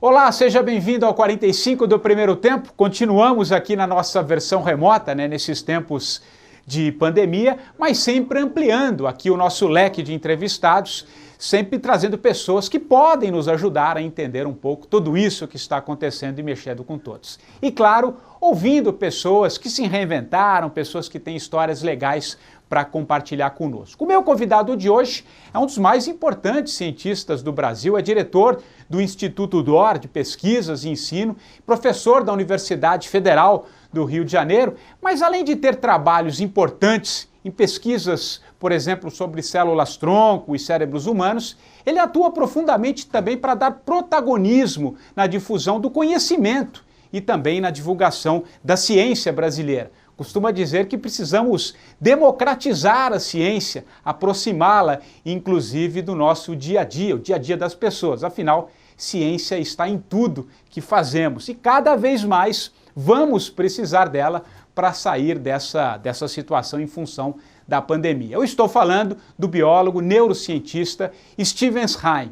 Olá, seja bem-vindo ao 45 do primeiro tempo. Continuamos aqui na nossa versão remota, nesses tempos de pandemia, mas sempre ampliando aqui o nosso leque de entrevistados, sempre trazendo pessoas que podem nos ajudar a entender um pouco tudo isso que está acontecendo e mexendo com todos. E claro, ouvindo pessoas que se reinventaram, pessoas que têm histórias legais para compartilhar conosco. O meu convidado de hoje é um dos mais importantes cientistas do Brasil, é diretor do Instituto DOR de Pesquisas e Ensino, professor da Universidade Federal do Rio de Janeiro, mas além de ter trabalhos importantes em pesquisas, por exemplo, sobre células-tronco e cérebros humanos, ele atua profundamente também para dar protagonismo na difusão do conhecimento e também na divulgação da ciência brasileira. Costuma dizer que precisamos democratizar a ciência, aproximá-la, inclusive, do nosso dia a dia, o dia a dia das pessoas. Afinal, ciência está em tudo que fazemos e cada vez mais vamos precisar dela para sair dessa situação em função da pandemia. Eu estou falando do biólogo, neurocientista Stevens Heim.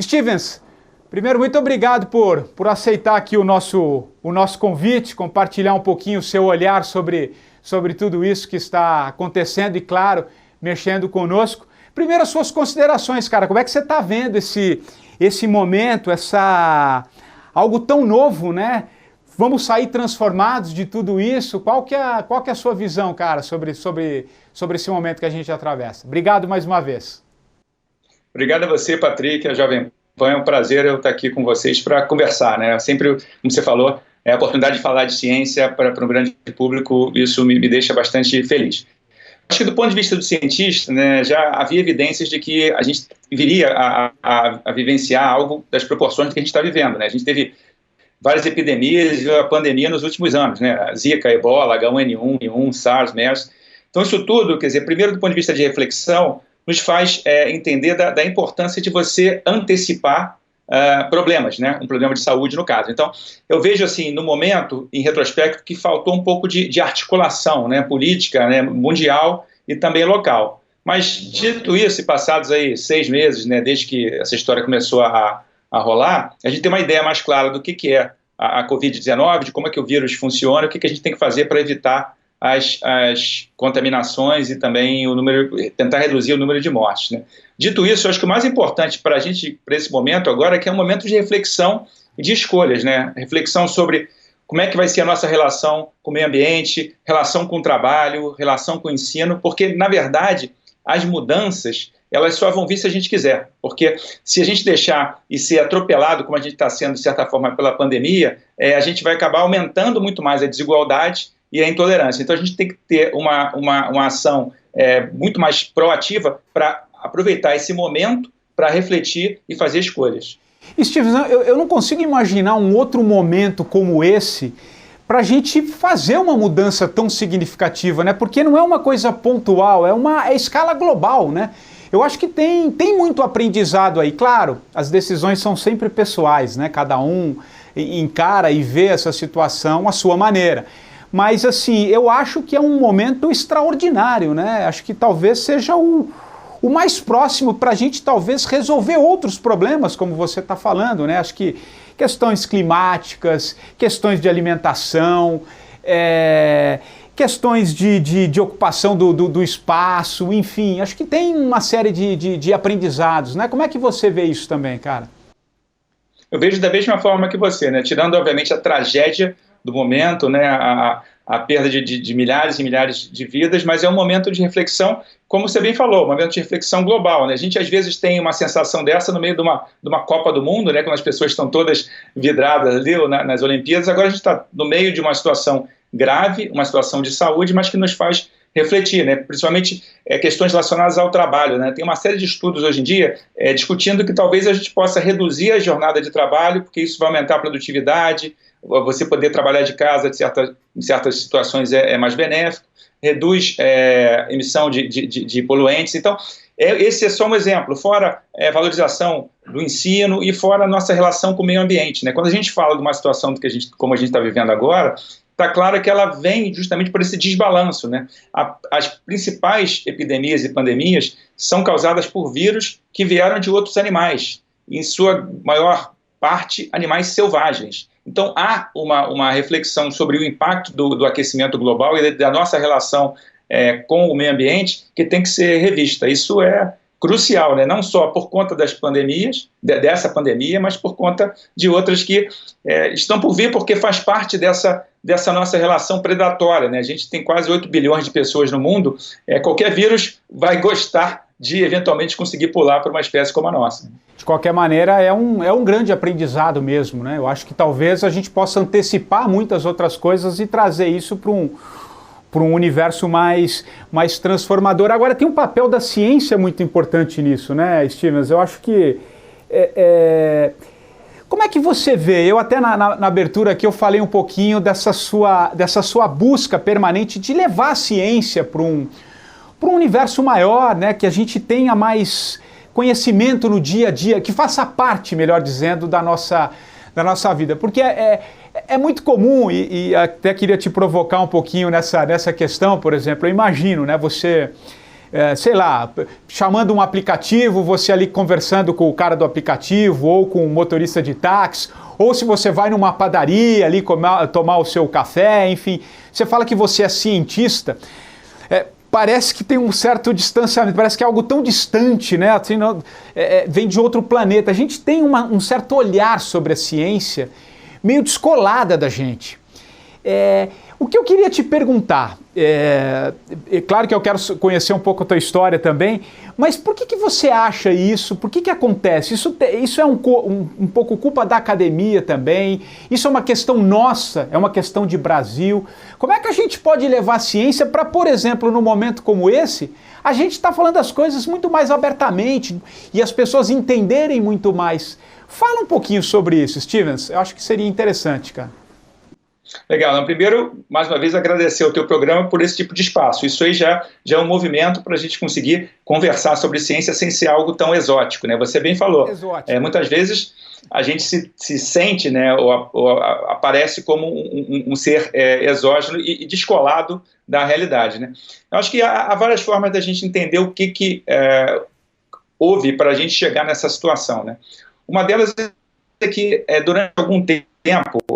Stevens, primeiro, muito obrigado por aceitar aqui o nosso convite, compartilhar um pouquinho o seu olhar sobre tudo isso que está acontecendo e, claro, mexendo conosco. Primeiro, as suas considerações, cara. Como é que você está vendo esse momento, algo tão novo, né? Vamos sair transformados de tudo isso? Qual que é a sua visão, cara, sobre esse momento que a gente atravessa? Obrigado mais uma vez. Obrigado a você, Patrick, a Jovem Pan. É um prazer eu estar aqui com vocês para conversar, né? Sempre, como você falou, a oportunidade de falar de ciência para um grande público, isso me deixa bastante feliz. Acho que do ponto de vista do cientista, né, já havia evidências de que a gente viria a vivenciar algo das proporções que a gente está vivendo, né? A gente teve várias epidemias e a pandemia nos últimos anos, né? Zika, Ebola, H1N1, SARS, MERS. Então isso tudo, quer dizer, primeiro do ponto de vista de reflexão, nos faz entender da importância de você antecipar problemas, né? Um problema de saúde no caso. Então, eu vejo assim, no momento, em retrospecto, que faltou um pouco de articulação, né? Política, né? Mundial e também local. Mas, dito isso, e passados aí 6 meses, né? Desde que essa história começou a rolar, a gente tem uma ideia mais clara do que é a Covid-19, de como é que o vírus funciona, o que a gente tem que fazer para evitar as contaminações e também tentar reduzir o número de mortes, né? Dito isso, eu acho que o mais importante para a gente, para esse momento agora, é que é um momento de reflexão e de escolhas, né? Reflexão sobre como é que vai ser a nossa relação com o meio ambiente, relação com o trabalho, relação com o ensino, porque, na verdade, as mudanças elas só vão vir se a gente quiser, porque se a gente deixar e ser atropelado, como a gente está sendo, de certa forma, pela pandemia, a gente vai acabar aumentando muito mais a desigualdade e a intolerância. Então a gente tem que ter uma ação muito mais proativa para aproveitar esse momento para refletir e fazer escolhas. Stevens, eu não consigo imaginar um outro momento como esse para a gente fazer uma mudança tão significativa, né? Porque não é uma coisa pontual, é escala global, né? Eu acho que tem muito aprendizado aí. Claro, as decisões são sempre pessoais, né? Cada um encara e vê essa situação à sua maneira. Mas, assim, eu acho que é um momento extraordinário, né? Acho que talvez seja o mais próximo para a gente, talvez, resolver outros problemas, como você está falando, né? Acho que questões climáticas, questões de alimentação, questões de ocupação do espaço, enfim, acho que tem uma série de aprendizados, né? Como é que você vê isso também, cara? Eu vejo da mesma forma que você, né? Tirando, obviamente, a tragédia do momento, né? A perda de milhares e milhares de vidas, mas é um momento de reflexão, como você bem falou, um momento de reflexão global, né? A gente às vezes tem uma sensação dessa no meio de uma Copa do Mundo, né? Quando as pessoas estão todas vidradas ali nas Olimpíadas. Agora a gente está no meio de uma situação grave, uma situação de saúde, mas que nos faz refletir, né? Principalmente questões relacionadas ao trabalho, né? Tem uma série de estudos hoje em dia discutindo que talvez a gente possa reduzir a jornada de trabalho, porque isso vai aumentar a produtividade, você poder trabalhar de casa em certas situações é mais benéfico, reduz emissão de poluentes. Então, esse é só um exemplo, fora a valorização do ensino e fora a nossa relação com o meio ambiente, né? Quando a gente fala de uma situação como a gente está vivendo agora, está claro que ela vem justamente por esse desbalanço, né? As principais epidemias e pandemias são causadas por vírus que vieram de outros animais. Em sua maior parte animais selvagens. Então, há uma reflexão sobre o impacto do aquecimento global e da nossa relação com o meio ambiente que tem que ser revista. Isso é crucial, né? Não só por conta das pandemias, dessa pandemia, mas por conta de outras que estão por vir, porque faz parte dessa nossa relação predatória, né? A gente tem quase 8 bilhões de pessoas no mundo, qualquer vírus vai gostar de eventualmente conseguir pular para uma espécie como a nossa. De qualquer maneira, é um grande aprendizado mesmo, né? Eu acho que talvez a gente possa antecipar muitas outras coisas e trazer isso para um universo mais transformador. Agora, tem um papel da ciência muito importante nisso, né, Stevens? Eu acho que... Como é que você vê? Eu até na abertura aqui eu falei um pouquinho dessa sua busca permanente de levar a ciência para um universo maior, né, que a gente tenha mais conhecimento no dia a dia, que faça parte, melhor dizendo, da nossa vida. Porque é muito comum, e até queria te provocar um pouquinho nessa questão, por exemplo, eu imagino, né, você, sei lá, chamando um aplicativo, você ali conversando com o cara do aplicativo, ou com o motorista de táxi, ou se você vai numa padaria ali tomar o seu café, enfim, você fala que você é cientista, parece que tem um certo distanciamento, parece que é algo tão distante, né? Assim, vem de outro planeta. A gente tem um certo olhar sobre a ciência meio descolada da gente. O que eu queria te perguntar, claro que eu quero conhecer um pouco a tua história também, mas por que você acha isso? Por que acontece? Isso é um pouco culpa da academia também? Isso é uma questão nossa? É uma questão de Brasil? Como é que a gente pode levar a ciência para, por exemplo, num momento como esse, a gente está falando as coisas muito mais abertamente e as pessoas entenderem muito mais? Fala um pouquinho sobre isso, Stevens. Eu acho que seria interessante, cara. Legal. Primeiro, mais uma vez, agradecer ao teu programa por esse tipo de espaço. Isso aí já é um movimento para a gente conseguir conversar sobre ciência sem ser algo tão exótico, né? Você bem falou. Muitas vezes a gente se sente, né, ou aparece como um ser exógeno e descolado da realidade, né? Eu acho que há várias formas da gente entender o que houve para a gente chegar nessa situação, né? Uma delas é que durante algum tempo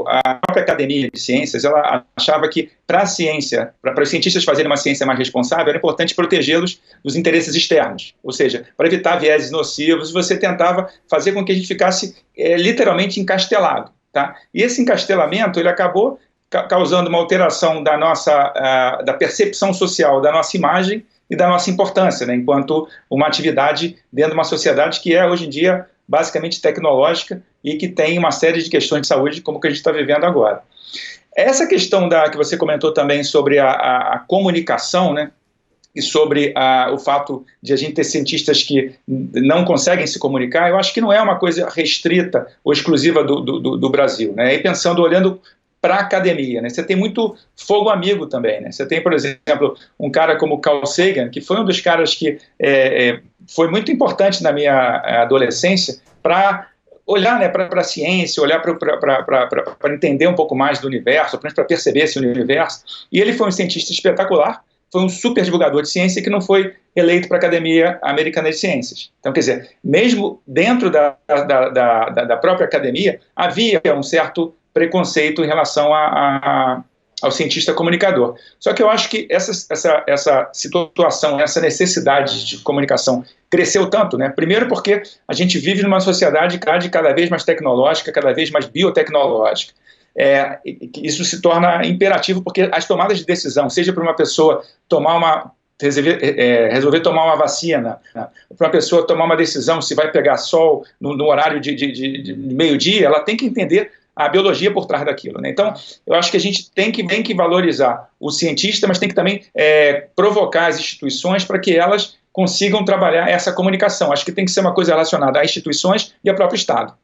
a própria Academia de Ciências ela achava que para a ciência, para os cientistas fazerem uma ciência mais responsável, era importante protegê-los dos interesses externos, ou seja, para evitar vieses nocivos, você tentava fazer com que a gente ficasse literalmente encastelado, tá? E esse encastelamento ele acabou causando uma alteração da percepção social da nossa imagem e da nossa importância, né, enquanto uma atividade dentro de uma sociedade que hoje em dia basicamente tecnológica e que tem uma série de questões de saúde como que a gente está vivendo agora. Essa questão que você comentou também sobre a comunicação, né, e sobre o fato de a gente ter cientistas que não conseguem se comunicar, eu acho que não é uma coisa restrita ou exclusiva do Brasil, né, e olhando para a academia, né? Você tem muito fogo amigo também, né? Você tem, por exemplo, um cara como Carl Sagan, que foi um dos caras que foi muito importante na minha adolescência para olhar, né, para a ciência, olhar para entender um pouco mais do universo, para perceber esse universo. E ele foi um cientista espetacular, foi um super divulgador de ciência que não foi eleito para a Academia Americana de Ciências. Então, quer dizer, mesmo dentro da própria academia, havia um certo preconceito em relação ao cientista comunicador. Só que eu acho que essa situação, essa necessidade de comunicação cresceu tanto, né? Primeiro porque a gente vive numa sociedade cada vez mais tecnológica, cada vez mais biotecnológica. Isso se torna imperativo porque as tomadas de decisão, seja para uma pessoa resolver tomar uma vacina, né, para uma pessoa tomar uma decisão se vai pegar sol no horário de meio-dia, ela tem que entender a biologia por trás daquilo, né? Então, eu acho que a gente tem que valorizar o cientista, mas tem que também provocar as instituições para que elas consigam trabalhar essa comunicação. Acho que tem que ser uma coisa relacionada a instituições e ao próprio Estado.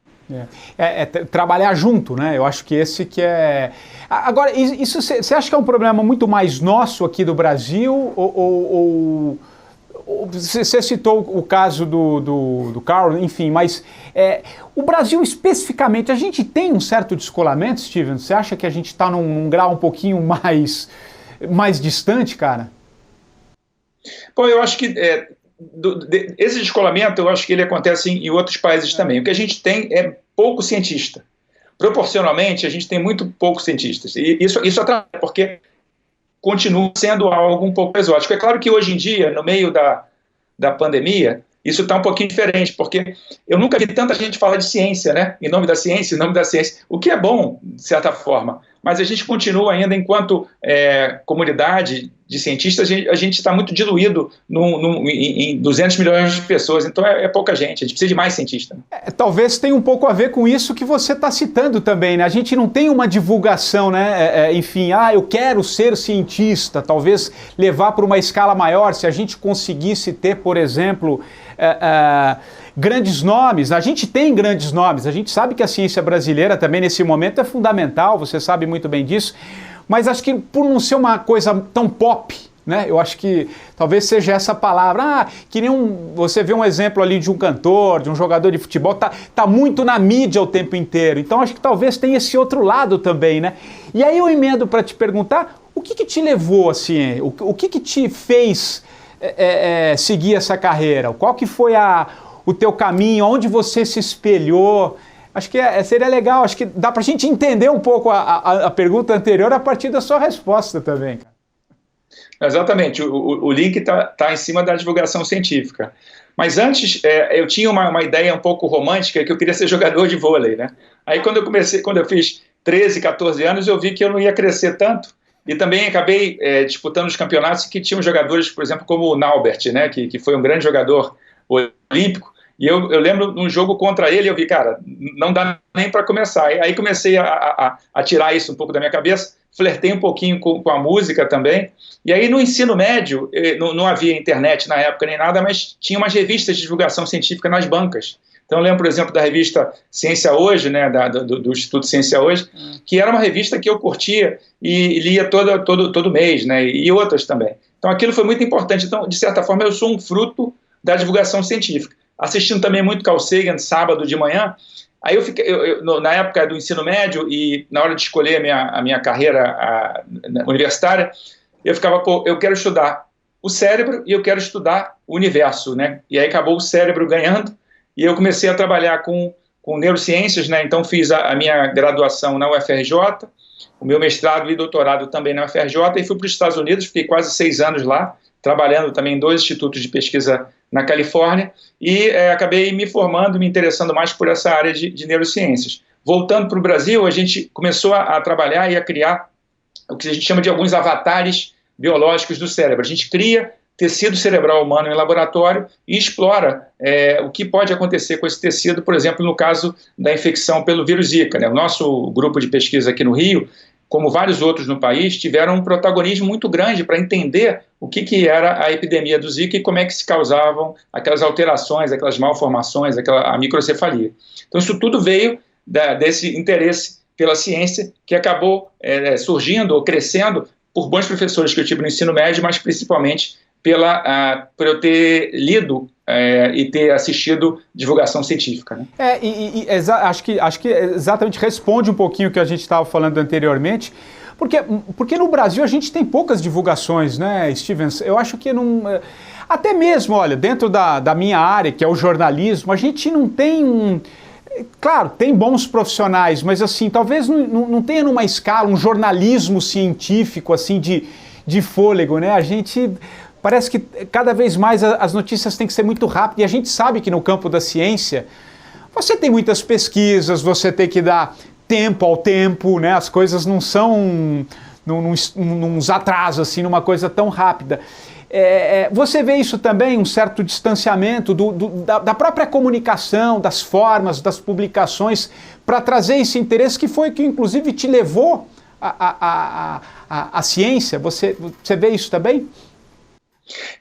Trabalhar junto, né? Eu acho que esse que é... Agora, isso você acha que é um problema muito mais nosso aqui do Brasil ou você citou o caso do Carl, enfim, mas o Brasil especificamente, a gente tem um certo descolamento, Steven? Você acha que a gente está num grau um pouquinho mais distante, cara? Bom, eu acho que esse descolamento, eu acho que ele acontece em outros países também. O que a gente tem pouco cientista. Proporcionalmente, a gente tem muito poucos cientistas. E isso atrapalha, porque continua sendo algo um pouco exótico. É claro que hoje em dia, no meio da pandemia, isso está um pouquinho diferente, porque eu nunca vi tanta gente falar de ciência, né? Em nome da ciência, o que é bom, de certa forma. Mas a gente continua ainda, enquanto comunidade de cientistas, a gente está muito diluído em 200 milhões de pessoas, então é pouca gente, a gente precisa de mais cientistas. Talvez tenha um pouco a ver com isso que você está citando também, né? A gente não tem uma divulgação, né? Enfim, eu quero ser cientista, talvez levar para uma escala maior, se a gente conseguisse ter, por exemplo, grandes nomes. A gente tem grandes nomes, a gente sabe que a ciência brasileira também nesse momento é fundamental, você sabe muito bem disso, mas acho que por não ser uma coisa tão pop, né? Eu acho que talvez seja essa palavra, que nem você vê um exemplo ali de um cantor, de um jogador de futebol, tá muito na mídia o tempo inteiro, então acho que talvez tenha esse outro lado também, né? E aí eu emendo para te perguntar, o que te levou assim, o que te fez seguir essa carreira? Qual que foi o teu caminho, onde você se espelhou? Acho que seria legal, acho que dá para a gente entender um pouco a pergunta anterior a partir da sua resposta também. Exatamente, o link está em cima da divulgação científica. Mas antes, eu tinha uma ideia um pouco romântica, que eu queria ser jogador de vôlei, né? Aí quando eu fiz 13, 14 anos, eu vi que eu não ia crescer tanto, e também acabei disputando os campeonatos que tinham jogadores, por exemplo, como o Naubert, né? Que foi um grande jogador olímpico. E eu lembro num jogo contra ele, eu vi, cara, não dá nem para começar. Aí comecei a tirar isso um pouco da minha cabeça, flertei um pouquinho com a música também. E aí no ensino médio, não havia internet na época nem nada, mas tinha umas revistas de divulgação científica nas bancas. Então eu lembro, por exemplo, da revista Ciência Hoje, né, do Instituto Ciência Hoje, que era uma revista que eu curtia e lia todo mês, né, e outras também. Então aquilo foi muito importante. Então, de certa forma, eu sou um fruto da divulgação científica. Assistindo também muito Carl Sagan, sábado de manhã, aí na época do ensino médio e na hora de escolher a minha carreira universitária, eu ficava, eu quero estudar o cérebro e eu quero estudar o universo, né? E aí acabou o cérebro ganhando e eu comecei a trabalhar com neurociências, né? Então fiz a minha graduação na UFRJ, o meu mestrado e doutorado também na UFRJ e fui para os Estados Unidos, fiquei quase 6 anos lá, trabalhando também em 2 institutos de pesquisa na Califórnia, e acabei me formando, me interessando mais por essa área de neurociências. Voltando para o Brasil, a gente começou a trabalhar e a criar o que a gente chama de alguns avatares biológicos do cérebro. A gente cria tecido cerebral humano em laboratório e explora o que pode acontecer com esse tecido, por exemplo, no caso da infecção pelo vírus Zika, né? O nosso grupo de pesquisa aqui no Rio, como vários outros no país, tiveram um protagonismo muito grande para entender o que era a epidemia do Zika e como é que se causavam aquelas alterações, aquelas malformações, a microcefalia. Então isso tudo veio desse interesse pela ciência que acabou surgindo ou crescendo por bons professores que eu tive no ensino médio, mas principalmente por eu ter lido e ter assistido divulgação científica, né? Acho que exatamente responde um pouquinho o que a gente estava falando anteriormente, porque no Brasil a gente tem poucas divulgações, né, Stevens? Eu acho que não... Até mesmo, olha, dentro da minha área, que é o jornalismo, a gente não tem Claro, tem bons profissionais, mas assim, talvez não tenha numa escala um jornalismo científico, assim, de fôlego, né? A gente... Parece que cada vez mais as notícias têm que ser muito rápidas, e a gente sabe que no campo da ciência você tem muitas pesquisas, você tem que dar tempo ao tempo, né? As coisas não são nos atrasos, assim, numa coisa tão rápida. Você vê isso também, um certo distanciamento da própria comunicação, das formas, das publicações, para trazer esse interesse que foi que inclusive te levou à ciência? Você vê isso também?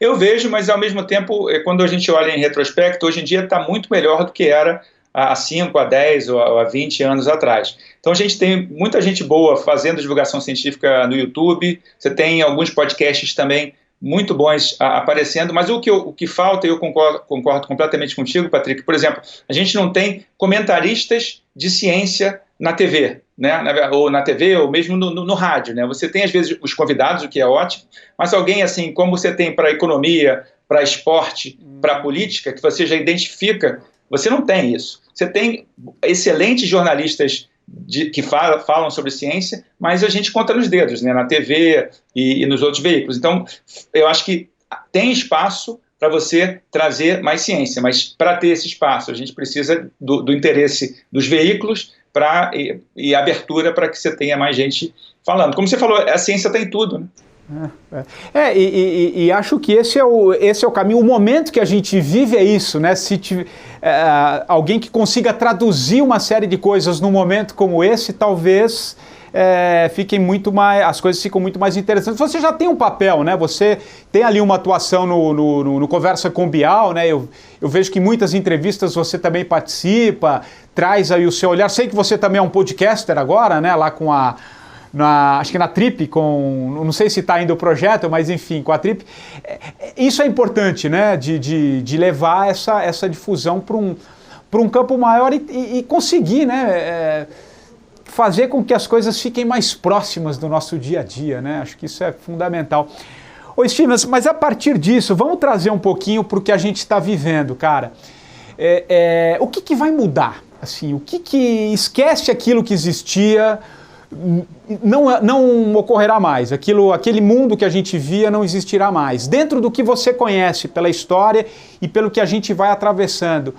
Eu vejo, mas ao mesmo tempo, quando a gente olha em retrospecto, hoje em dia está muito melhor do que era há 5, há 10 ou há 20 anos atrás. Então a gente tem muita gente boa fazendo divulgação científica no YouTube, você tem alguns podcasts também muito bons aparecendo, mas o que falta, e eu concordo completamente contigo, Patrick, por exemplo, a gente não tem comentaristas de ciência na TV, né? Ou na TV, ou mesmo no rádio, né? Você tem às vezes os convidados, o que é ótimo, mas alguém assim, como você tem para economia, para esporte, para política, que você já identifica, você não tem isso. você tem excelentes jornalistas que falam sobre ciência, mas a gente conta nos dedos, né, na TV e nos outros veículos. Então, eu acho que tem espaço para você trazer mais ciência, mas para ter esse espaço, a gente precisa do interesse dos veículos e abertura para que você tenha mais gente falando. Como você falou, a ciência está em tudo, né? E acho que esse é o caminho. O momento que a gente vive é isso, né? Se alguém que consiga traduzir uma série de coisas num momento como esse, talvez as coisas ficam muito mais interessantes. Você já tem um papel, né? Você tem ali uma atuação no Conversa com Bial, né? Eu vejo que em muitas entrevistas você também participa, traz aí o seu olhar. Sei que você também é um podcaster agora, né? Lá com acho que na Trip, não sei se está ainda o projeto, mas enfim, com a Trip. Isso é importante, né? De levar essa difusão para um campo maior e conseguir, né? Fazer com que as coisas fiquem mais próximas do nosso dia a dia, né? Acho que isso é fundamental. Ô Stevens, mas a partir disso, vamos trazer um pouquinho para o que a gente está vivendo, cara. O que vai mudar? Assim, esquece aquilo que existia, não ocorrerá mais. Aquele mundo que a gente via não existirá mais. Dentro do que você conhece pela história e pelo que a gente vai atravessando,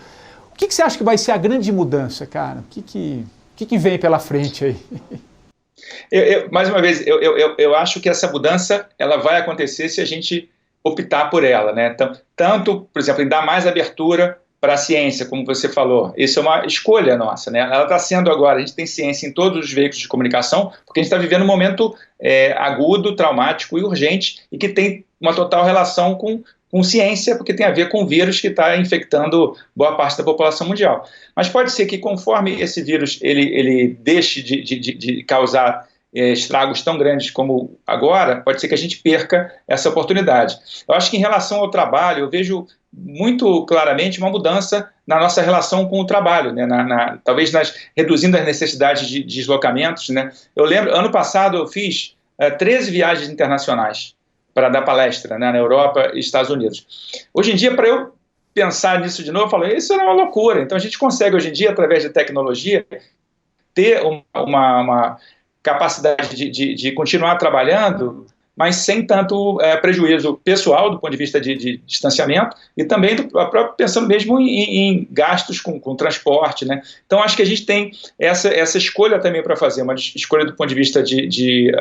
o que você acha que vai ser a grande mudança, cara? O que vem pela frente aí? Mais uma vez, eu acho que essa mudança ela vai acontecer se a gente optar por ela, né? Tanto, por exemplo, em dar mais abertura para a ciência, como você falou, isso é uma escolha nossa, né? Ela está sendo agora, a gente tem ciência em todos os veículos de comunicação, porque a gente está vivendo um momento agudo, traumático e urgente, e que tem uma total relação com ciência, porque tem a ver com o vírus que está infectando boa parte da população mundial. Mas pode ser que conforme esse vírus ele deixe de causar estragos tão grandes como agora, pode ser que a gente perca essa oportunidade. Eu acho que em relação ao trabalho, eu vejo muito claramente uma mudança na nossa relação com o trabalho, né? Talvez reduzindo as necessidades de deslocamentos, né? Eu lembro, ano passado eu fiz 13 viagens internacionais para dar palestra, né, na Europa e Estados Unidos. Hoje em dia, para eu pensar nisso de novo, eu falo, isso era uma loucura. Então a gente consegue hoje em dia, através de tecnologia, ter uma capacidade de continuar trabalhando, mas sem tanto prejuízo pessoal do ponto de vista de distanciamento e também pensando mesmo em gastos com transporte, né? Então acho que a gente tem essa escolha também para fazer, uma escolha do ponto de vista de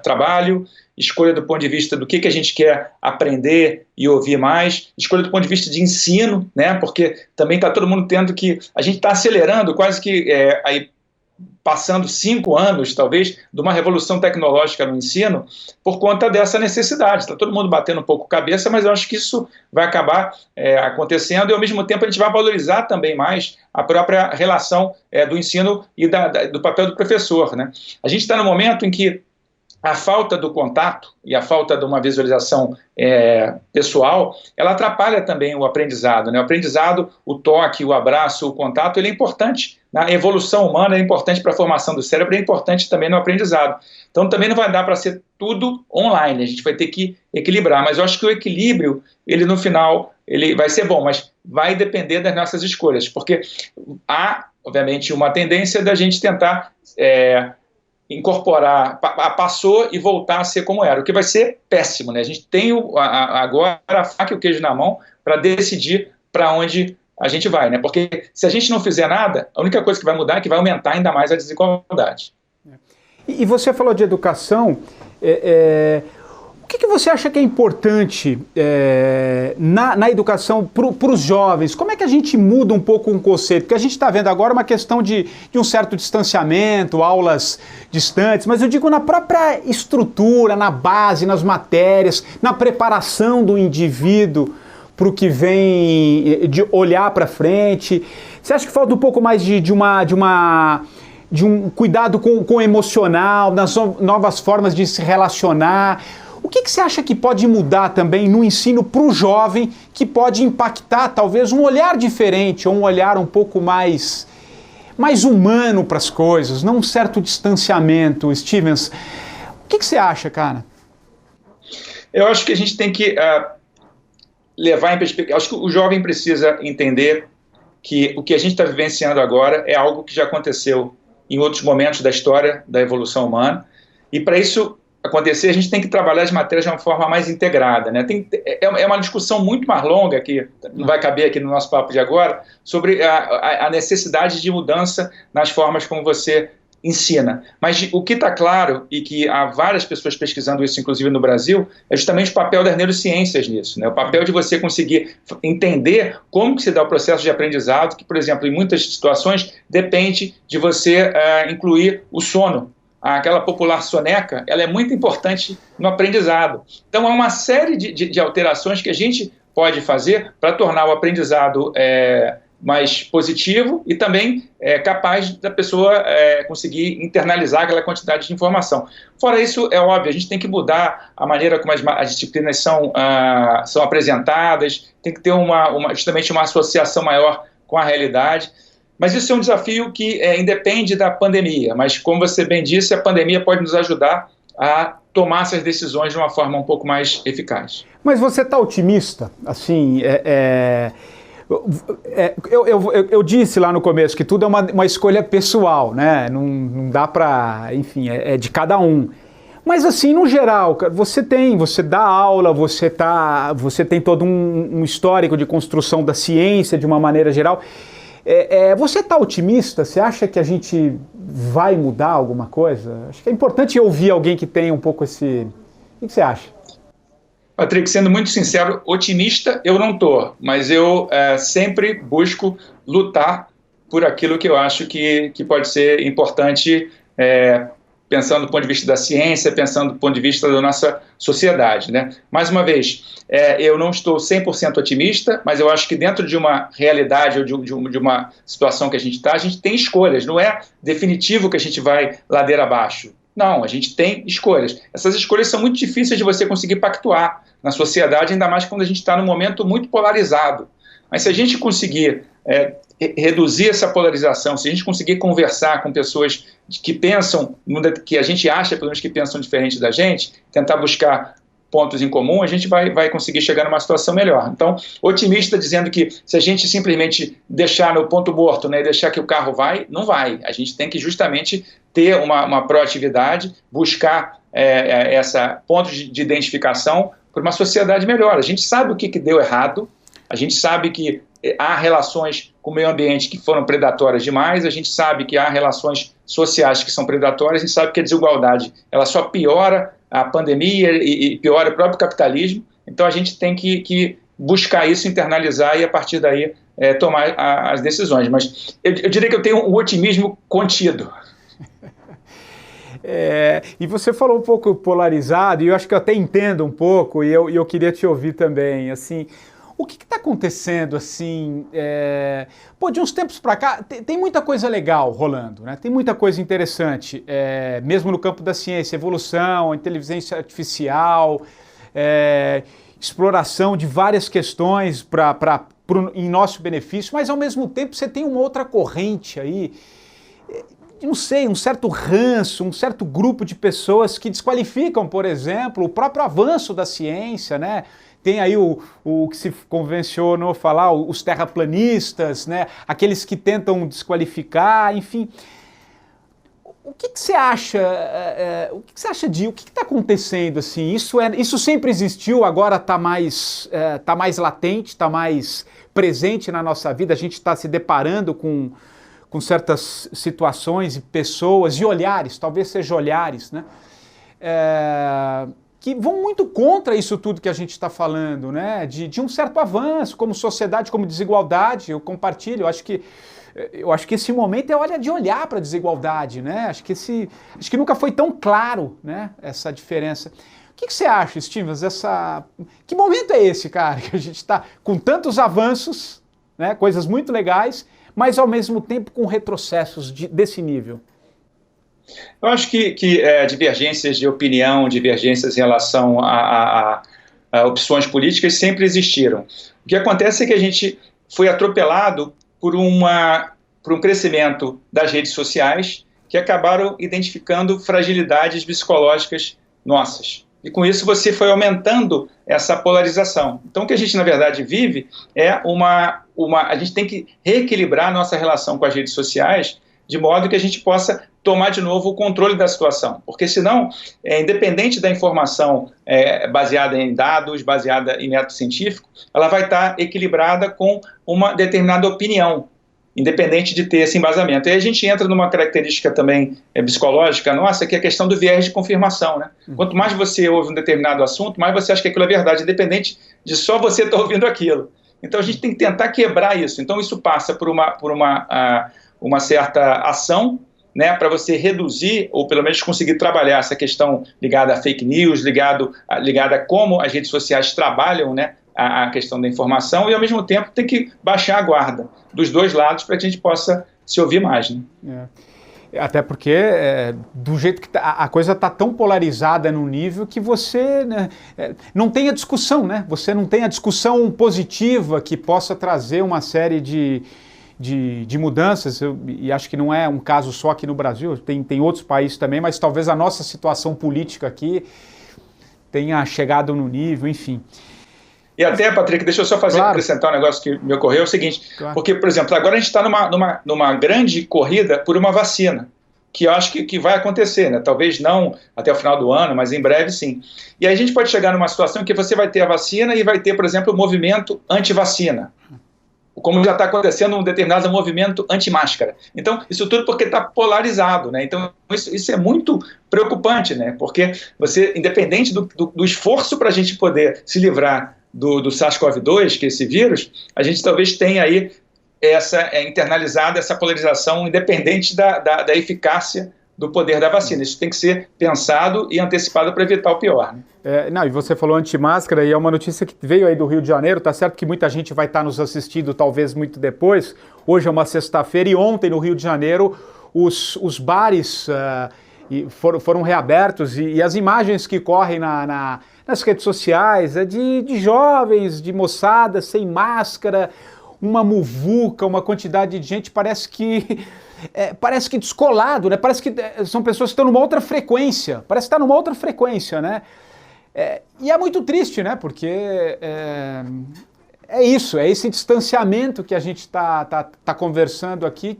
trabalho, escolha do ponto de vista do que a gente quer aprender e ouvir mais, escolha do ponto de vista de ensino, né? Porque também está todo mundo tendo que... A gente está acelerando quase que aí passando 5 anos, talvez, de uma revolução tecnológica no ensino por conta dessa necessidade. Está todo mundo batendo um pouco cabeça, mas eu acho que isso vai acabar acontecendo e, ao mesmo tempo, a gente vai valorizar também mais a própria relação do ensino e do papel do professor, né? A gente está no momento em que a falta do contato e a falta de uma visualização pessoal, ela atrapalha também o aprendizado, né? O aprendizado, o toque, o abraço, o contato, ele é importante. Na evolução humana é importante para a formação do cérebro, é importante também no aprendizado. Então também não vai dar para ser tudo online, a gente vai ter que equilibrar, mas eu acho que o equilíbrio, ele no final, ele vai ser bom, mas vai depender das nossas escolhas, porque há, obviamente, uma tendência da gente tentar incorporar, passou e voltar a ser como era, o que vai ser péssimo, né? A gente tem agora a faca e o queijo na mão para decidir para onde a gente vai, né? Porque se a gente não fizer nada, a única coisa que vai mudar é que vai aumentar ainda mais a desigualdade. E você falou de educação, o que você acha que é importante na educação para os jovens? Como é que a gente muda um pouco um conceito? Porque a gente está vendo agora uma questão de um certo distanciamento, aulas distantes, mas eu digo na própria estrutura, na base, nas matérias, na preparação do indivíduo para o que vem, de olhar para frente. Você acha que falta um pouco mais de um cuidado com o emocional, nas novas formas de se relacionar? O que você acha que pode mudar também no ensino para o jovem, que pode impactar talvez um olhar diferente, ou um olhar um pouco mais humano para as coisas, não um certo distanciamento? Stevens, o que você acha, cara? Eu acho que a gente tem que levar em perspectiva. Acho que o jovem precisa entender que o que a gente está vivenciando agora é algo que já aconteceu em outros momentos da história da evolução humana, e para isso acontecer, a gente tem que trabalhar as matérias de uma forma mais integrada, né? É uma discussão muito mais longa, que não vai caber aqui no nosso papo de agora, sobre a necessidade de mudança nas formas como você ensina. Mas o que está claro, e que há várias pessoas pesquisando isso, inclusive no Brasil, é justamente o papel das neurociências nisso, né? O papel de você conseguir entender como que se dá o processo de aprendizado, que, por exemplo, em muitas situações, depende de você incluir o sono. Aquela popular soneca, ela é muito importante no aprendizado. Então, há uma série de alterações que a gente pode fazer para tornar o aprendizado mais positivo e também capaz da pessoa conseguir internalizar aquela quantidade de informação. Fora isso, é óbvio, a gente tem que mudar a maneira como as disciplinas são apresentadas, tem que ter justamente uma associação maior com a realidade. Mas isso é um desafio que independe da pandemia, mas como você bem disse, a pandemia pode nos ajudar a tomar essas decisões de uma forma um pouco mais eficaz. Mas você está otimista? Assim, eu disse lá no começo que tudo é uma escolha pessoal, né? Não dá para, enfim, é de cada um. Mas assim, no geral, você dá aula, você tem todo um histórico de construção da ciência de uma maneira geral. Você está otimista? Você acha que a gente vai mudar alguma coisa? Acho que é importante ouvir alguém que tenha um pouco esse... O que você acha? Patrick, sendo muito sincero, otimista eu não estou, mas eu sempre busco lutar por aquilo que eu acho que pode ser importante, pensando do ponto de vista da ciência, pensando do ponto de vista da nossa sociedade, né? Mais uma vez, eu não estou 100% otimista, mas eu acho que dentro de uma realidade ou de uma situação que a gente tem escolhas, não é definitivo que a gente vai ladeira abaixo. Não, a gente tem escolhas. Essas escolhas são muito difíceis de você conseguir pactuar na sociedade, ainda mais quando a gente está num momento muito polarizado. Mas se a gente conseguir reduzir essa polarização, se a gente conseguir conversar com pessoas que pensam, que a gente acha, pelo menos, que pensam diferente da gente, tentar buscar pontos em comum, a gente vai conseguir chegar numa situação melhor. Então, otimista dizendo que se a gente simplesmente deixar no ponto morto, né, e deixar que o carro não vai. A gente tem que justamente ter uma proatividade, buscar pontos de identificação para uma sociedade melhor. A gente sabe o que deu errado, a gente sabe que há relações com o meio ambiente que foram predatórias demais, a gente sabe que há relações sociais que são predatórias, a gente sabe que a desigualdade ela só piora a pandemia e piora o próprio capitalismo. Então a gente tem que buscar isso, internalizar e a partir daí tomar as decisões. Mas eu diria que eu tenho um otimismo contido. E você falou um pouco polarizado, e eu acho que eu até entendo um pouco, e eu queria te ouvir também, assim... O que está acontecendo, assim, de uns tempos para cá, tem muita coisa legal rolando, né? Tem muita coisa interessante, mesmo no campo da ciência, evolução, inteligência artificial, exploração de várias questões em nosso benefício, mas ao mesmo tempo você tem uma outra corrente aí, não sei, um certo ranço, um certo grupo de pessoas que desqualificam, por exemplo, o próprio avanço da ciência, né? Tem aí o que se convencionou falar, os terraplanistas, né? Aqueles que tentam desqualificar, enfim. O que você acha? O que você acha o que está acontecendo assim? Isso sempre existiu, agora está mais latente, está mais presente na nossa vida. A gente está se deparando com certas situações e pessoas e olhares, talvez sejam olhares, né? Que vão muito contra isso tudo que a gente está falando, né? De um certo avanço, como sociedade, como desigualdade. Eu compartilho, eu acho que esse momento é hora de olhar para a desigualdade, né? Acho que nunca foi tão claro, né, essa diferença. O que você acha, Stevens? Que momento é esse, cara, que a gente está com tantos avanços, né, coisas muito legais, mas ao mesmo tempo com retrocessos desse nível? Eu acho que divergências de opinião, divergências em relação a opções políticas sempre existiram. O que acontece é que a gente foi atropelado por um crescimento das redes sociais que acabaram identificando fragilidades psicológicas nossas. E com isso você foi aumentando essa polarização. Então o que a gente na verdade vive é a gente tem que reequilibrar a nossa relação com as redes sociais de modo que a gente possa tomar de novo o controle da situação, porque senão, independente da informação baseada em dados, baseada em método científico, ela vai estar equilibrada com uma determinada opinião, independente de ter esse embasamento. E aí a gente entra numa característica também psicológica nossa, que é a questão do viés de confirmação, né? Quanto mais você ouve um determinado assunto, mais você acha que aquilo é verdade, independente de só você estar ouvindo aquilo. Então a gente tem que tentar quebrar isso. Então isso passa por uma certa ação, né, para você reduzir, ou pelo menos conseguir trabalhar essa questão ligada a fake news, ligada a como as redes sociais trabalham, né, a questão da informação, e ao mesmo tempo tem que baixar a guarda dos dois lados para que a gente possa se ouvir mais. Né? Até porque, do jeito que a coisa está tão polarizada no nível que você, né, não tem a discussão, né? Você não tem a discussão positiva que possa trazer uma série de mudanças, e acho que não é um caso só aqui no Brasil, tem outros países também, mas talvez a nossa situação política aqui tenha chegado no nível, enfim. E até, Patrick, deixa eu só acrescentar um negócio que me ocorreu, é o seguinte, porque, por exemplo, agora a gente está numa grande corrida por uma vacina, que eu acho que vai acontecer, né? Talvez não até o final do ano, mas em breve sim. E aí a gente pode chegar numa situação em que você vai ter a vacina e vai ter, por exemplo, o movimento anti-vacina, como já está acontecendo um determinado movimento anti-máscara. Então, isso tudo porque está polarizado, né? Então, isso é muito preocupante, né? Porque você, independente do esforço para a gente poder se livrar do SARS-CoV-2, que é esse vírus, a gente talvez tenha aí internalizada essa polarização independente da eficácia do poder da vacina. Isso tem que ser pensado e antecipado para evitar o pior. Né? E você falou anti-máscara, e é uma notícia que veio aí do Rio de Janeiro, tá certo que muita gente vai estar nos assistindo talvez muito depois, hoje é uma sexta-feira, e ontem no Rio de Janeiro os bares foram reabertos, e as imagens que correm nas redes sociais de jovens, de moçada sem máscara, uma muvuca, uma quantidade de gente, parece que descolado, né? Parece que são pessoas que estão numa outra frequência, parece que está numa outra frequência, né? E é muito triste, né? Porque é esse distanciamento que a gente tá conversando aqui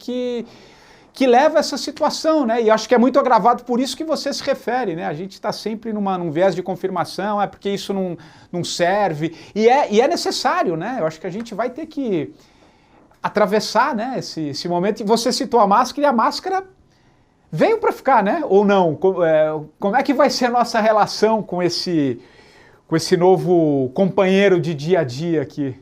que leva a essa situação, né? E acho que é muito agravado por isso que você se refere, né? A gente está sempre num viés de confirmação, porque isso não serve, e é necessário, né? Eu acho que a gente vai ter que atravessar, né, esse momento. E você citou a máscara, e a máscara veio para ficar, né? Ou não? Como é que vai ser a nossa relação com esse novo companheiro de dia a dia aqui?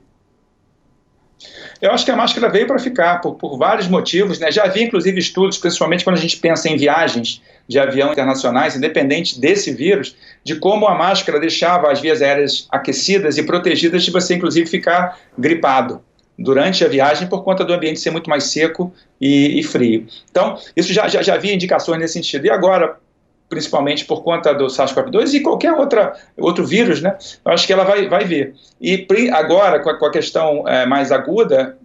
Eu acho que a máscara veio para ficar por vários motivos, né? Já havia inclusive estudos, principalmente quando a gente pensa em viagens de avião internacionais, independente desse vírus, de como a máscara deixava as vias aéreas aquecidas e protegidas de você inclusive ficar gripado durante a viagem por conta do ambiente ser muito mais seco e frio. Então, isso já havia indicações nesse sentido. E agora, principalmente por conta do SARS-CoV-2 e qualquer outro vírus, né? Eu acho que ela vai vir. E agora, com a questão mais aguda,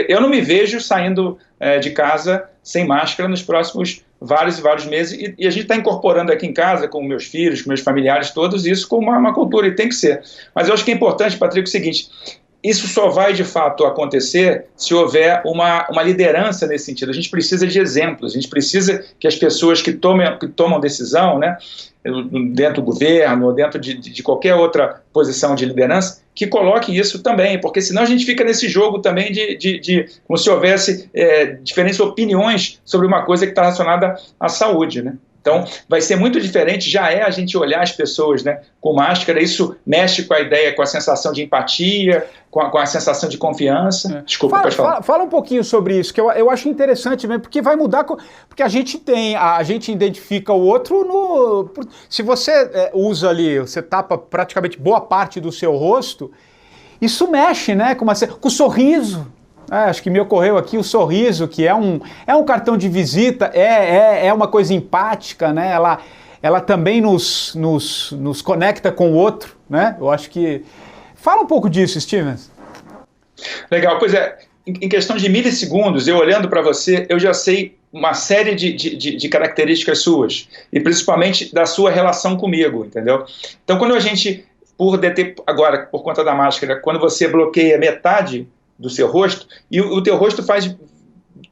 eu não me vejo saindo de casa sem máscara nos próximos vários e vários meses, e a gente está incorporando aqui em casa, com meus filhos, com meus familiares, todos isso como uma cultura, e tem que ser. Mas eu acho que é importante, Patrick, o seguinte: isso só vai de fato acontecer se houver uma liderança nesse sentido. A gente precisa de exemplos, a gente precisa que as pessoas que tomam decisão, né, dentro do governo ou dentro de qualquer outra posição de liderança, que coloquem isso também, porque senão a gente fica nesse jogo também como se houvesse diferentes opiniões sobre uma coisa que está relacionada à saúde, né? Então, vai ser muito diferente, já a gente olhar as pessoas, né, com máscara, isso mexe com a ideia, com a sensação de empatia, com a sensação de confiança. Desculpa, pode falar. Fala um pouquinho sobre isso, que eu acho interessante mesmo, porque vai mudar, porque a gente identifica o outro se você usa ali, você tapa praticamente boa parte do seu rosto, isso mexe, né, com o sorriso. Acho que me ocorreu aqui o sorriso, que é um cartão de visita, é uma coisa empática, né? Ela também nos conecta com o outro, né? Eu acho que... Fala um pouco disso, Stevens. Legal, pois é, em questão de milissegundos, eu olhando para você, eu já sei uma série de características suas, e principalmente da sua relação comigo, entendeu? Então, quando a gente, agora, por conta da máscara, quando você bloqueia metade do seu rosto, e o teu rosto faz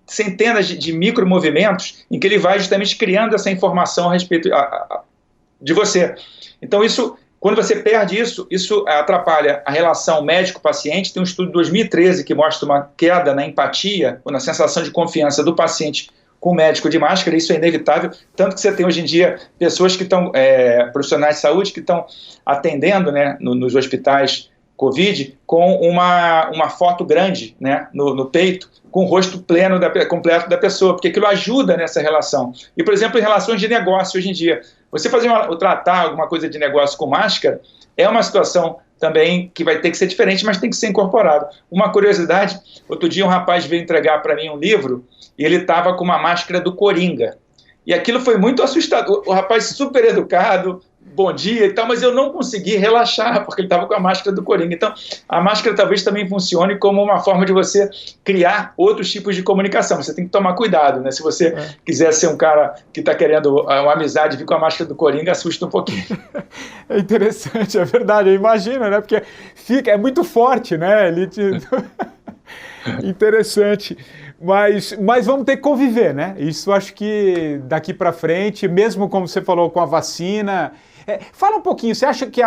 centenas de micromovimentos em que ele vai justamente criando essa informação a respeito de você. Então, quando você perde isso atrapalha a relação médico-paciente. Tem um estudo de 2013 que mostra uma queda na empatia ou na sensação de confiança do paciente com o médico de máscara. Isso é inevitável, tanto que você tem hoje em dia pessoas que estão, profissionais de saúde, que estão atendendo, né, nos hospitais Covid com uma foto grande, né, no peito, com o rosto completo da pessoa, porque aquilo ajuda nessa relação. E, por exemplo, em relações de negócio hoje em dia, você tratar alguma coisa de negócio com máscara é uma situação também que vai ter que ser diferente, mas tem que ser incorporado. Uma curiosidade, outro dia um rapaz veio entregar para mim um livro e ele estava com uma máscara do Coringa. E aquilo foi muito assustador. O rapaz super educado, bom dia e tal, mas eu não consegui relaxar, porque ele estava com a máscara do Coringa. Então, a máscara talvez também funcione como uma forma de você criar outros tipos de comunicação. Você tem que tomar cuidado, né? Se você quiser ser um cara que está querendo uma amizade, vir com a máscara do Coringa, assusta um pouquinho. É interessante, é verdade, eu imagino, né? Porque é muito forte, né? Interessante. Mas vamos ter que conviver, né? Isso acho que daqui para frente, mesmo como você falou com a vacina... fala um pouquinho, você acha que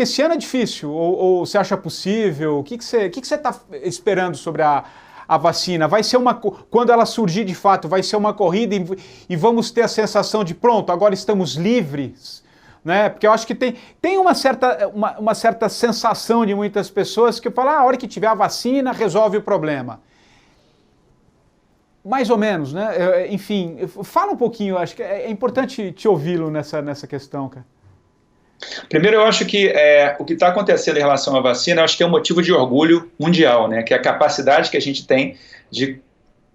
esse ano é difícil ou você acha possível? O que você está esperando sobre a vacina? Vai ser quando ela surgir de fato, vai ser uma corrida e vamos ter a sensação de pronto, agora estamos livres? Né? Porque eu acho que tem uma certa sensação de muitas pessoas que falam, a hora que tiver a vacina resolve o problema. Mais ou menos, né? Enfim, fala um pouquinho, acho que é importante te ouvi-lo nessa questão, cara. Primeiro, eu acho que o que está acontecendo em relação à vacina, eu acho que é um motivo de orgulho mundial, né? Que é a capacidade que a gente tem de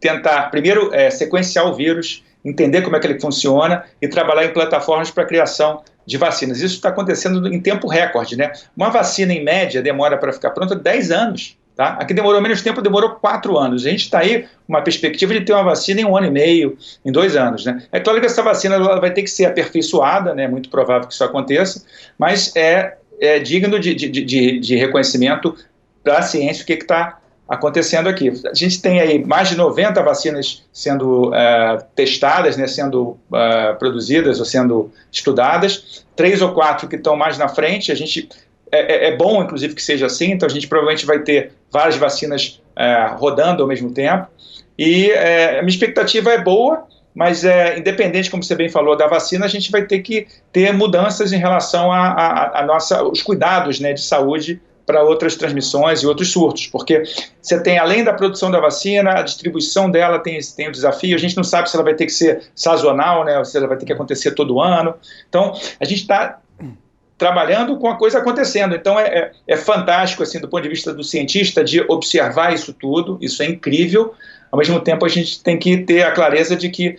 tentar, primeiro, sequenciar o vírus, entender como é que ele funciona e trabalhar em plataformas para a criação de vacinas. Isso está acontecendo em tempo recorde, né? Uma vacina, em média, demora para ficar pronta 10 anos. Tá? Aqui demorou menos tempo, demorou 4 anos. A gente está aí com uma perspectiva de ter uma vacina em 1 ano e meio, em 2 anos. Né? É claro que essa vacina ela vai ter que ser aperfeiçoada, né? É muito provável que isso aconteça, mas é digno de reconhecimento para a ciência o que está acontecendo aqui. A gente tem aí mais de 90 vacinas sendo testadas, né? Sendo produzidas ou sendo estudadas, 3 ou 4 que estão mais na frente. A gente... É bom, inclusive, que seja assim, então a gente provavelmente vai ter várias vacinas rodando ao mesmo tempo, e a minha expectativa é boa, mas independente, como você bem falou, da vacina, a gente vai ter que ter mudanças em relação os cuidados, né, de saúde para outras transmissões e outros surtos, porque você tem, além da produção da vacina, a distribuição dela tem o desafio, a gente não sabe se ela vai ter que ser sazonal, né, ou se ela vai ter que acontecer todo ano, então a gente está trabalhando com a coisa acontecendo. Então é fantástico, assim, do ponto de vista do cientista, de observar isso tudo, isso é incrível. Ao mesmo tempo, a gente tem que ter a clareza de que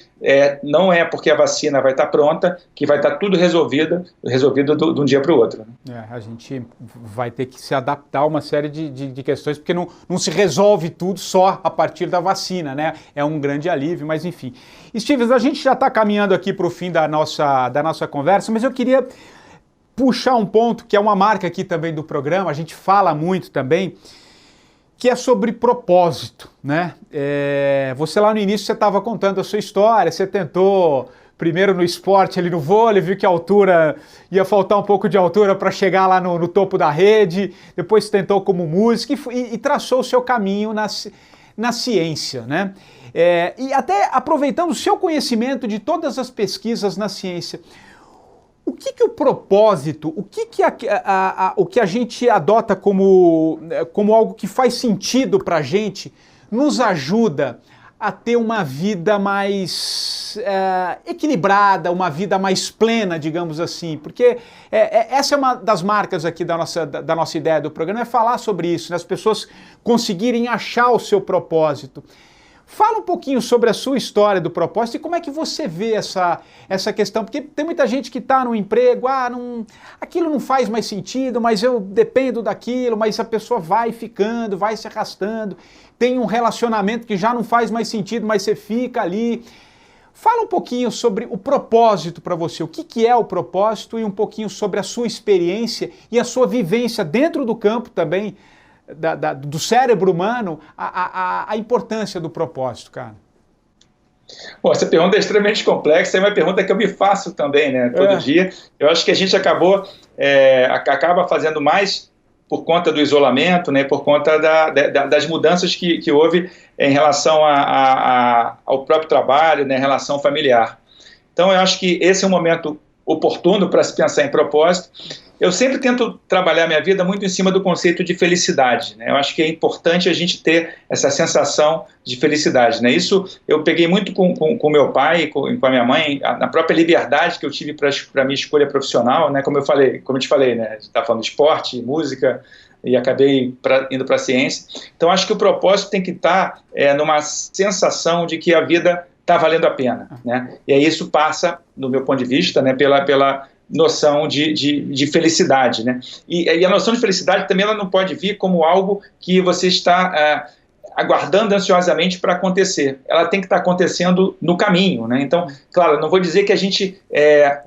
não é porque a vacina vai estar pronta que vai estar tudo resolvido de um dia para o outro. Né? A gente vai ter que se adaptar a uma série de questões, porque não se resolve tudo só a partir da vacina, né? É um grande alívio, mas enfim. Stevens, a gente já está caminhando aqui para o fim da nossa conversa, mas eu queria puxar um ponto que é uma marca aqui também do programa, a gente fala muito também, que é sobre propósito, né? Você lá no início, você estava contando a sua história, você tentou primeiro no esporte, ali no vôlei, viu que a altura, ia faltar um pouco de altura para chegar lá no topo da rede, depois tentou como músico e traçou o seu caminho na ciência, né? E até aproveitando o seu conhecimento de todas as pesquisas na ciência, o que o propósito, o que a gente adota como algo que faz sentido para a gente, nos ajuda a ter uma vida mais equilibrada, uma vida mais plena, digamos assim? Porque essa é uma das marcas aqui da nossa ideia do programa, é falar sobre isso, né? As pessoas conseguirem achar o seu propósito. Fala um pouquinho sobre a sua história do propósito e como é que você vê essa questão, porque tem muita gente que está no emprego, aquilo não faz mais sentido, mas eu dependo daquilo, mas a pessoa vai ficando, vai se arrastando, tem um relacionamento que já não faz mais sentido, mas você fica ali. Fala um pouquinho sobre o propósito para você, o que é o propósito e um pouquinho sobre a sua experiência e a sua vivência dentro do campo também do cérebro humano a importância do propósito, cara? Bom, essa pergunta é extremamente complexa, é uma pergunta que eu me faço também, né, todo dia. Eu acho que a gente acaba fazendo mais por conta do isolamento, né, por conta das mudanças que houve em relação ao próprio trabalho, né, em relação familiar. Então, eu acho que esse é um momento oportuno para se pensar em propósito. Eu sempre tento trabalhar minha vida muito em cima do conceito de felicidade, né? Eu acho que é importante a gente ter essa sensação de felicidade, né? Isso eu peguei muito com meu pai e com a minha mãe, na própria liberdade que eu tive para a minha escolha profissional, né? Como eu te falei, né? A gente está falando de esporte, música, e acabei indo para a ciência. Então, acho que o propósito tem que estar numa sensação de que a vida está valendo a pena, né? E aí isso passa, do meu ponto de vista, né, pela noção de felicidade, né? E a noção de felicidade também ela não pode vir como algo que você está aguardando ansiosamente para acontecer. Ela tem que estar acontecendo no caminho, né? Então, claro, eu não vou dizer que a gente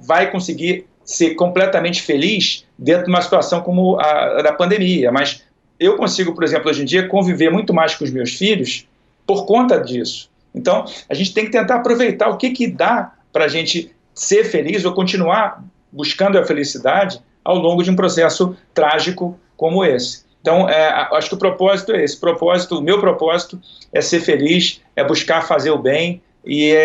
vai conseguir ser completamente feliz dentro de uma situação como a da pandemia, mas eu consigo, por exemplo, hoje em dia, conviver muito mais com os meus filhos por conta disso. Então, a gente tem que tentar aproveitar o que dá para a gente ser feliz ou continuar buscando a felicidade ao longo de um processo trágico como esse. Então, acho que o propósito é esse. O meu propósito é ser feliz, é buscar fazer o bem e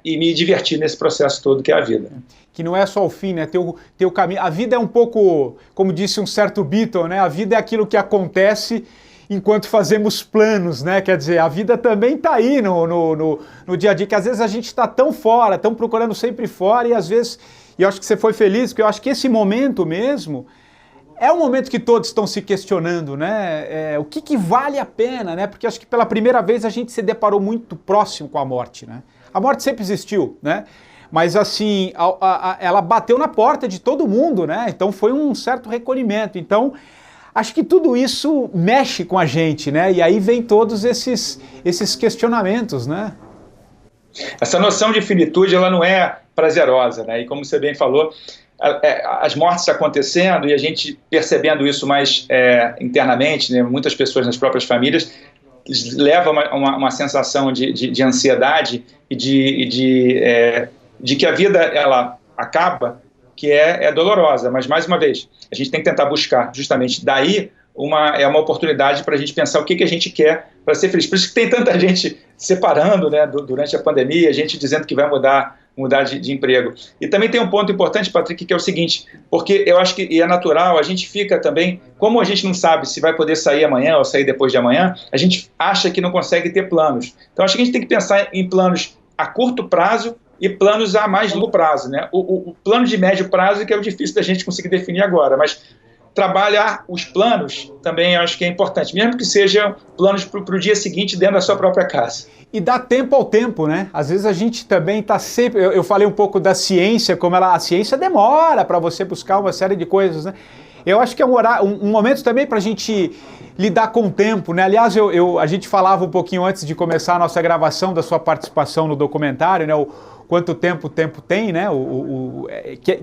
me divertir nesse processo todo que é a vida. Que não é só o fim, né? Ter o caminho. A vida é um pouco, como disse um certo Beatle, né? A vida é aquilo que acontece enquanto fazemos planos, né? Quer dizer, a vida também está aí no dia a dia, que às vezes a gente está tão fora, tão procurando sempre fora, e às vezes, e eu acho que você foi feliz, porque eu acho que esse momento mesmo é um momento que todos estão se questionando, né? O que vale a pena, né? Porque acho que pela primeira vez a gente se deparou muito próximo com a morte, né? A morte sempre existiu, né? Mas assim, ela bateu na porta de todo mundo, né? Então foi um certo recolhimento. Então, acho que tudo isso mexe com a gente, né? E aí vem todos esses questionamentos, né? Essa noção de finitude, ela não é prazerosa, né? E como você bem falou, as mortes acontecendo e a gente percebendo isso mais internamente, né? Muitas pessoas nas próprias famílias, leva uma sensação de ansiedade e de que a vida ela acaba, que é dolorosa, mas mais uma vez, a gente tem que tentar buscar justamente daí uma oportunidade para a gente pensar o que a gente quer para ser feliz. Por isso que tem tanta gente separando, né, durante a pandemia, gente dizendo que vai mudar de emprego. E também tem um ponto importante, Patrick, que é o seguinte, porque eu acho que é natural, a gente fica também, como a gente não sabe se vai poder sair amanhã ou sair depois de amanhã, a gente acha que não consegue ter planos. Então acho que a gente tem que pensar em planos a curto prazo e planos a mais longo prazo, né? O plano de médio prazo que é o difícil da gente conseguir definir agora, mas trabalhar os planos também acho que é importante, mesmo que sejam planos para o dia seguinte dentro da sua própria casa. E dá tempo ao tempo, né? Às vezes a gente também está sempre... Eu falei um pouco da ciência, como a ciência demora para você buscar uma série de coisas, né? Eu acho que é um momento também para a gente lidar com o tempo, né? Aliás, a gente falava um pouquinho antes de começar a nossa gravação da sua participação no documentário, né? Quanto tempo o tempo tem, né?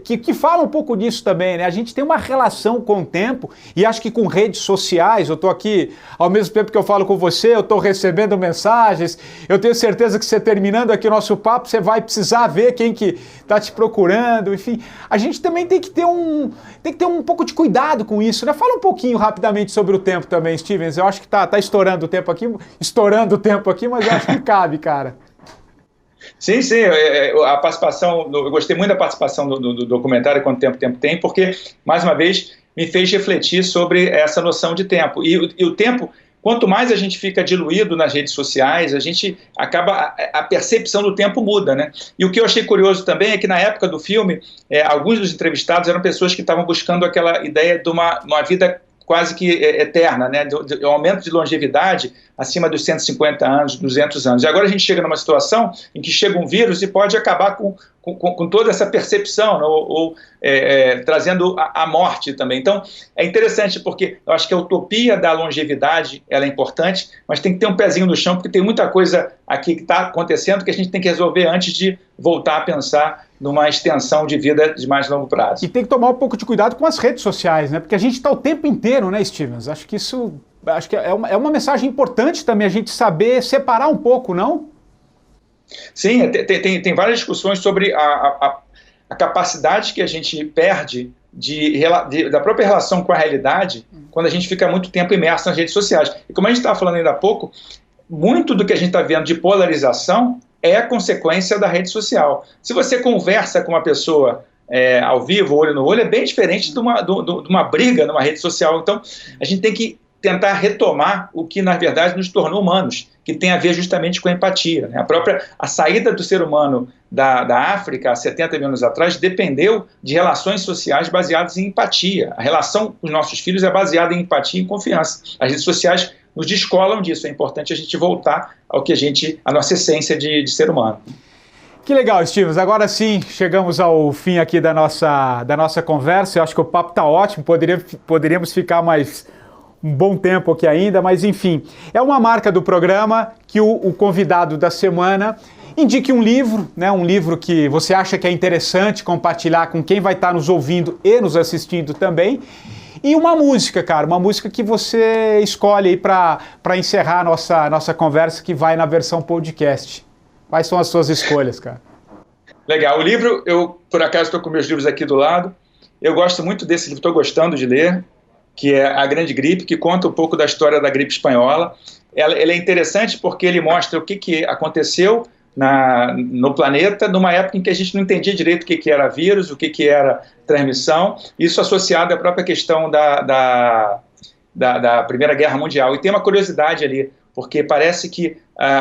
Que fala um pouco disso também, né? A gente tem uma relação com o tempo e acho que com redes sociais, eu estou aqui, ao mesmo tempo que eu falo com você, eu estou recebendo mensagens, eu tenho certeza que você terminando aqui o nosso papo, você vai precisar ver quem que está te procurando, enfim. A gente também tem que ter um pouco de cuidado com isso, né? Fala um pouquinho rapidamente sobre o tempo também, Stevens. Eu acho que tá estourando o tempo aqui, mas eu acho que cabe, cara. Sim, a participação, eu gostei muito da participação do documentário Quanto Tempo Tem, porque, mais uma vez, me fez refletir sobre essa noção de tempo. E o tempo, quanto mais a gente fica diluído nas redes sociais, a percepção do tempo muda, né? E o que eu achei curioso também é que na época do filme, alguns dos entrevistados eram pessoas que estavam buscando aquela ideia de uma vida quase que eterna, né? De aumento de longevidade acima dos 150 anos, 200 anos. E agora a gente chega numa situação em que chega um vírus e pode acabar com toda essa percepção, né? ou trazendo a morte também. Então, é interessante porque eu acho que a utopia da longevidade ela é importante, mas tem que ter um pezinho no chão, porque tem muita coisa aqui que está acontecendo que a gente tem que resolver antes de voltar a pensar numa extensão de vida de mais longo prazo. E tem que tomar um pouco de cuidado com as redes sociais, né? Porque a gente está o tempo inteiro, né, Stevens? Acho que isso acho que é uma mensagem importante também a gente saber separar um pouco, não? Sim, tem várias discussões sobre a capacidade que a gente perde da própria relação com a realidade quando a gente fica muito tempo imerso nas redes sociais. E como a gente estava falando ainda há pouco, muito do que a gente está vendo de polarização é consequência da rede social. Se você conversa com uma pessoa ao vivo, olho no olho, é bem diferente de uma briga numa rede social. Então, a gente tem que tentar retomar o que, na verdade, nos tornou humanos, que tem a ver justamente com a empatia, né? A saída do ser humano da África há 70 mil anos atrás dependeu de relações sociais baseadas em empatia. A relação com os nossos filhos é baseada em empatia e confiança. As redes sociais nos descolam disso. É importante a gente voltar à nossa essência de ser humano. Que legal, Stevens. Agora sim, chegamos ao fim aqui da nossa conversa. Eu acho que o papo está ótimo, poderíamos ficar mais um bom tempo aqui ainda, mas enfim, é uma marca do programa que o convidado da semana indique um livro, né, um livro que você acha que é interessante compartilhar com quem vai estar nos ouvindo e nos assistindo também, e uma música, cara, uma música que você escolhe aí para encerrar a nossa conversa, que vai na versão podcast. Quais são as suas escolhas, cara? Legal, o livro, eu por acaso estou com meus livros aqui do lado, eu gosto muito desse livro, estou gostando de ler, que é A Grande Gripe, que conta um pouco da história da gripe espanhola. Ele é interessante porque ele mostra o que aconteceu no planeta numa época em que a gente não entendia direito o que era vírus, o que era transmissão, isso associado à própria questão da Primeira Guerra Mundial. E tem uma curiosidade ali, porque parece que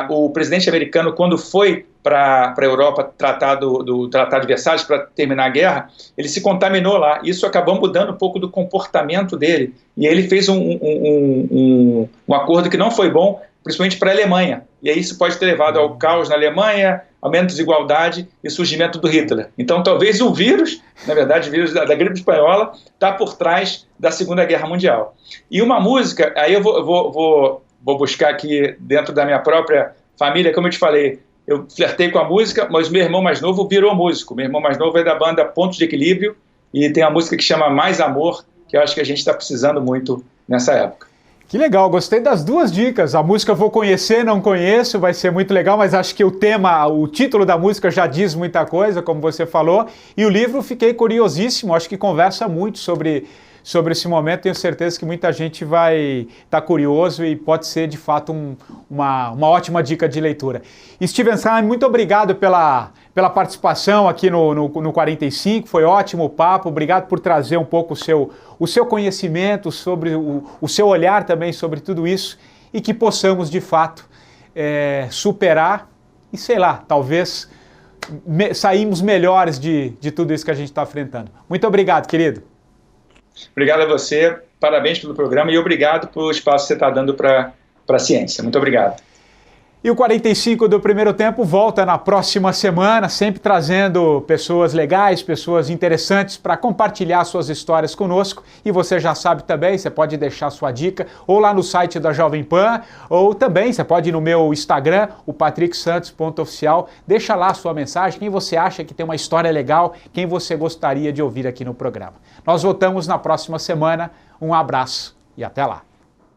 o presidente americano, quando foi para a Europa tratar do Tratado de Versalhes para terminar a guerra, ele se contaminou lá. Isso acabou mudando um pouco do comportamento dele. E aí ele fez um acordo que não foi bom, principalmente para a Alemanha. E aí isso pode ter levado ao caos na Alemanha, aumento de desigualdade e surgimento do Hitler. Então talvez o vírus, na verdade o vírus da gripe espanhola, está por trás da Segunda Guerra Mundial. E uma música, aí eu vou buscar aqui dentro da minha própria família, como eu te falei, eu flertei com a música, mas meu irmão mais novo virou músico. Meu irmão mais novo é da banda Pontos de Equilíbrio e tem uma música que chama Mais Amor, que eu acho que a gente está precisando muito nessa época. Que legal, gostei das duas dicas. A música eu vou conhecer, não conheço, vai ser muito legal, mas acho que o título da música já diz muita coisa, como você falou. E o livro, fiquei curiosíssimo, acho que conversa muito sobre esse momento. Tenho certeza que muita gente vai estar curioso e pode ser, de fato, uma ótima dica de leitura. Steven Sain, muito obrigado pela participação aqui no 45, foi ótimo o papo, obrigado por trazer um pouco o seu conhecimento, sobre o seu olhar também sobre tudo isso, e que possamos, de fato, superar e, sei lá, talvez saímos melhores de tudo isso que a gente está enfrentando. Muito obrigado, querido. Obrigado a você, parabéns pelo programa e obrigado pelo espaço que você está dando para a ciência. Muito obrigado. E o 45 do Primeiro Tempo volta na próxima semana, sempre trazendo pessoas legais, pessoas interessantes para compartilhar suas histórias conosco. E você já sabe também, você pode deixar sua dica ou lá no site da Jovem Pan, ou também você pode ir no meu Instagram, o patricksantos.oficial. Deixa lá a sua mensagem, quem você acha que tem uma história legal, quem você gostaria de ouvir aqui no programa. Nós voltamos na próxima semana. Um abraço e até lá.